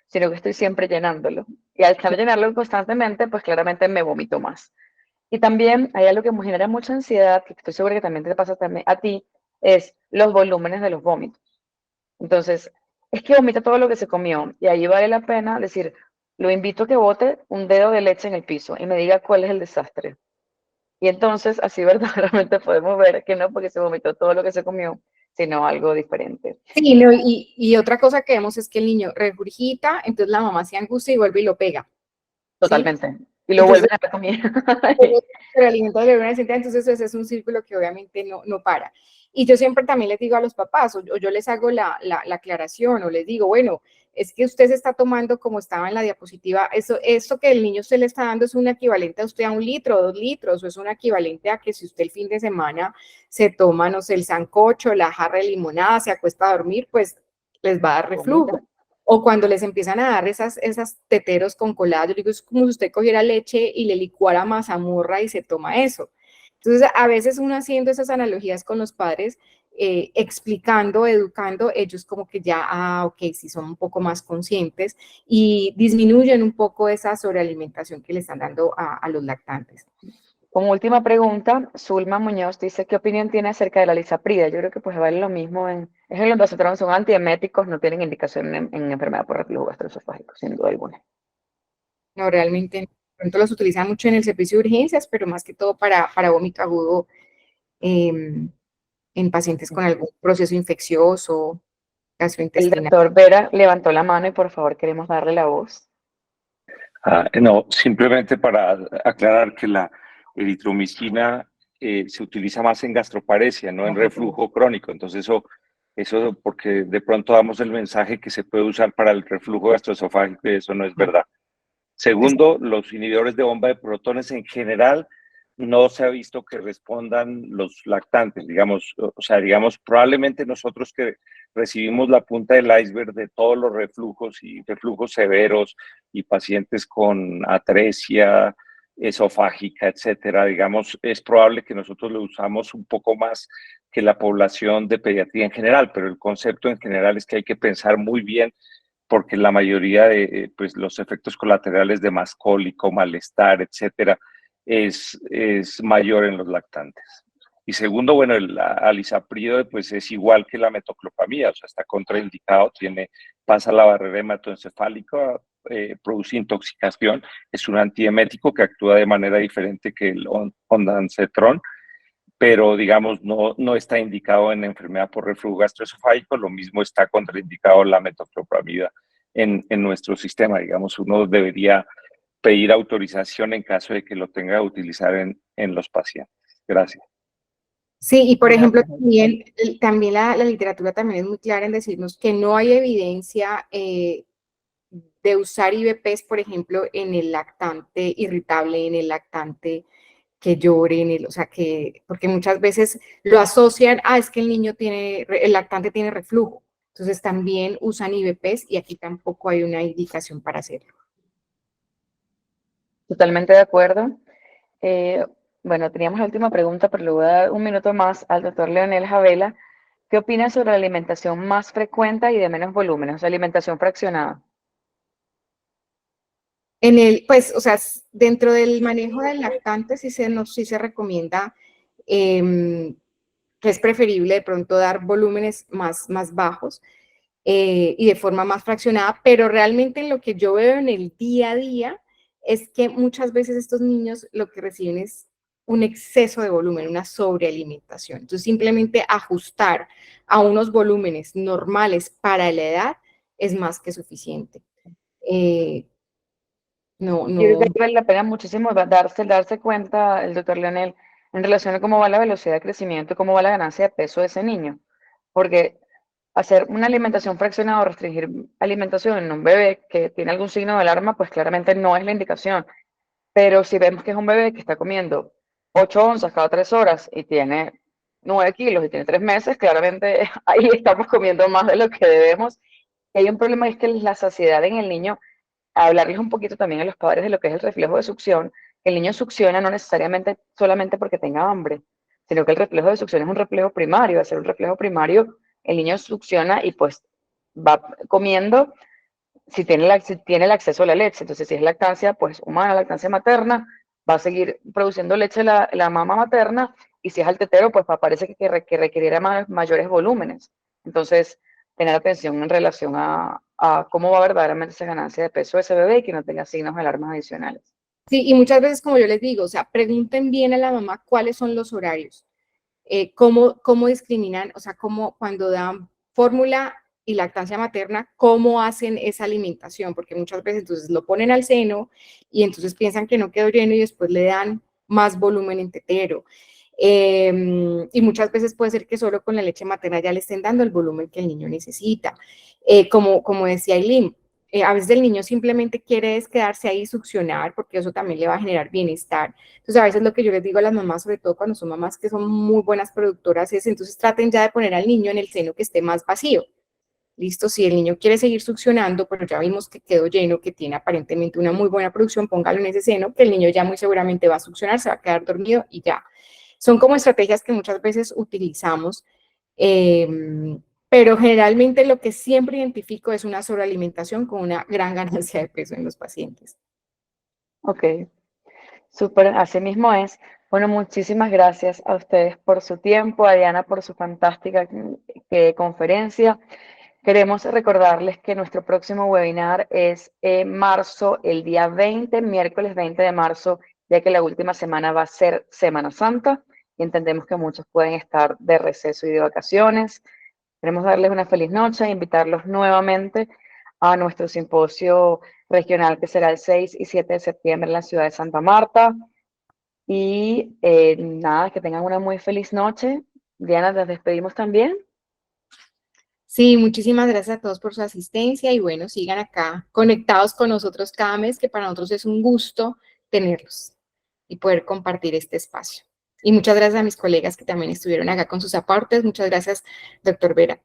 sino que estoy siempre llenándolo. Y al estar llenarlo constantemente, pues claramente me vomito más. Y también hay algo que me genera mucha ansiedad, que estoy segura que también te pasa también a ti, es los volúmenes de los vómitos. Entonces, es que vomita todo lo que se comió y ahí vale la pena decir, lo invito a que bote un dedo de leche en el piso y me diga cuál es el desastre. Y entonces así verdaderamente podemos ver que no porque se vomitó todo lo que se comió, sino algo diferente. sí, no, y otra cosa que vemos es que el niño regurgita, entonces la mamá se angustia y vuelve y lo pega, ¿sí? Totalmente. Y lo Entonces, vuelven a comer. pero alimento de una central, entonces ese es un círculo que obviamente no para. Y yo siempre también les digo a los papás, o yo les hago la aclaración, o les digo, bueno, es que usted se está tomando, como estaba en la diapositiva, eso que el niño usted le está dando es un equivalente a usted a 1 litro, 2 litros, o es un equivalente a que si usted el fin de semana se toma, no sé, el sancocho, la jarra de limonada, se acuesta a dormir, pues les va a dar reflujo. Vomita. O cuando les empiezan a dar esas teteros con colada, yo digo, es como si usted cogiera leche y le licuara mazamorra y se toma eso. Entonces, a veces uno haciendo esas analogías con los padres, explicando, educando, ellos como que ya, ok, sí son un poco más conscientes y disminuyen un poco esa sobrealimentación que le están dando a los lactantes. Como última pregunta, Zulma Muñoz dice, ¿qué opinión tiene acerca de la lisaprida? Yo creo que pues vale lo mismo es el ondansetron, son antieméticos, no tienen indicación en enfermedad por reflujo gastroesofágico, sin duda alguna. No, realmente. pronto los utilizan mucho en el servicio de urgencias, pero más que todo para vómito agudo en pacientes con algún proceso infeccioso, El gastrointestinal. doctor Vera levantó la mano y por favor queremos darle la voz. No, simplemente para aclarar que la eritromicina se utiliza más en gastroparesia, no en reflujo crónico. Entonces eso porque de pronto damos el mensaje que se puede usar para el reflujo gastroesofágico y eso no es verdad. Segundo, los inhibidores de bomba de protones en general no se ha visto que respondan los lactantes, digamos, o sea, digamos, probablemente nosotros que recibimos la punta del iceberg de todos los reflujos y reflujos severos y pacientes con atresia esofágica, etcétera, digamos, es probable que nosotros lo usamos un poco más que la población de pediatría en general, pero el concepto en general es que hay que pensar muy bien porque la mayoría de pues, los efectos colaterales de más cólico, malestar, etcétera, es mayor en los lactantes. Y segundo, bueno, el alisaprido pues es igual que la metoclopramida, o sea, está contraindicado, pasa la barrera hematoencefálica, produce intoxicación, es un antiemético que actúa de manera diferente que el ondansetron, pero digamos no está indicado en enfermedad por reflujo gastroesofágico, lo mismo está contraindicado la metoclopramida en nuestro sistema, digamos, uno debería pedir autorización en caso de que lo tenga que utilizar en los pacientes. Gracias. Sí, y por ejemplo, Gracias. también la literatura también es muy clara en decirnos que no hay evidencia de usar IVPs, por ejemplo, en el lactante irritable, en el lactante que llore, o sea, porque muchas veces lo asocian, es que el lactante tiene reflujo, entonces también usan IVPs y aquí tampoco hay una indicación para hacerlo. Totalmente de acuerdo. Eh, bueno, teníamos la última pregunta, pero le voy a dar un minuto más al doctor Leonel Javela. ¿Qué opina sobre la alimentación más frecuente y de menos volúmenes, o sea, alimentación fraccionada? Pues, o sea, dentro del manejo del lactante sí se recomienda que es preferible de pronto dar volúmenes más bajos y de forma más fraccionada, pero realmente lo que yo veo en el día a día es que muchas veces estos niños lo que reciben es un exceso de volumen, una sobrealimentación. Entonces, simplemente ajustar a unos volúmenes normales para la edad es más que suficiente. No, Yo creo no. que vale la pena muchísimo darse cuenta, el doctor Leonel, en relación a cómo va la velocidad de crecimiento, cómo va la ganancia de peso de ese niño. Porque hacer una alimentación fraccionada o restringir alimentación en un bebé que tiene algún signo de alarma, pues claramente no es la indicación. Pero si vemos que es un bebé que está comiendo 8 onzas cada 3 horas y tiene 9 kilos y tiene 3 meses, claramente ahí estamos comiendo más de lo que debemos. Y hay un problema, es que la saciedad en el niño, hablarles un poquito también a los padres de lo que es el reflejo de succión, que el niño succiona no necesariamente solamente porque tenga hambre, sino que el reflejo de succión es un reflejo primario. Al ser un reflejo primario, el niño succiona y pues va comiendo si tiene el acceso a la leche. Entonces, si es lactancia, pues humana, lactancia materna, va a seguir produciendo leche la mama materna, y si es al tetero, pues parece que requeriría mayores volúmenes. Entonces, tener atención en relación a cómo va verdaderamente esa ganancia de peso de ese bebé y que no tenga signos de alarmas adicionales. Sí, y muchas veces, como yo les digo, o sea, pregunten bien a la mamá cuáles son los horarios, cómo discriminan, o sea, cómo cuando dan fórmula y lactancia materna, cómo hacen esa alimentación, porque muchas veces entonces lo ponen al seno y entonces piensan que no quedó lleno y después le dan más volumen en tetero. Y muchas veces puede ser que solo con la leche materna ya le estén dando el volumen que el niño necesita. Como decía Eileen, a veces el niño simplemente quiere es quedarse ahí y succionar, porque eso también le va a generar bienestar. Entonces, a veces lo que yo les digo a las mamás, sobre todo cuando son mamás que son muy buenas productoras, es entonces traten ya de poner al niño en el seno que esté más vacío. Listo, si el niño quiere seguir succionando, pero ya vimos que quedó lleno, que tiene aparentemente una muy buena producción, póngalo en ese seno, que el niño ya muy seguramente va a succionar, se va a quedar dormido y ya. Son como estrategias que muchas veces utilizamos, pero generalmente lo que siempre identifico es una sobrealimentación con una gran ganancia de peso en los pacientes. Ok, súper, así mismo es. Bueno, muchísimas gracias a ustedes por su tiempo, a Diana por su fantástica conferencia. Queremos recordarles que nuestro próximo webinar es en marzo, el día 20, miércoles 20 de marzo, ya que la última semana va a ser Semana Santa y entendemos que muchos pueden estar de receso y de vacaciones. Queremos darles una feliz noche e invitarlos nuevamente a nuestro simposio regional que será el 6 y 7 de septiembre en la ciudad de Santa Marta. Y nada, que tengan una muy feliz noche. Diana, nos despedimos también. Sí, muchísimas gracias a todos por su asistencia y bueno, sigan acá conectados con nosotros cada mes, que para nosotros es un gusto tenerlos y poder compartir este espacio. Y muchas gracias a mis colegas que también estuvieron acá con sus aportes. Muchas gracias, doctor Vera.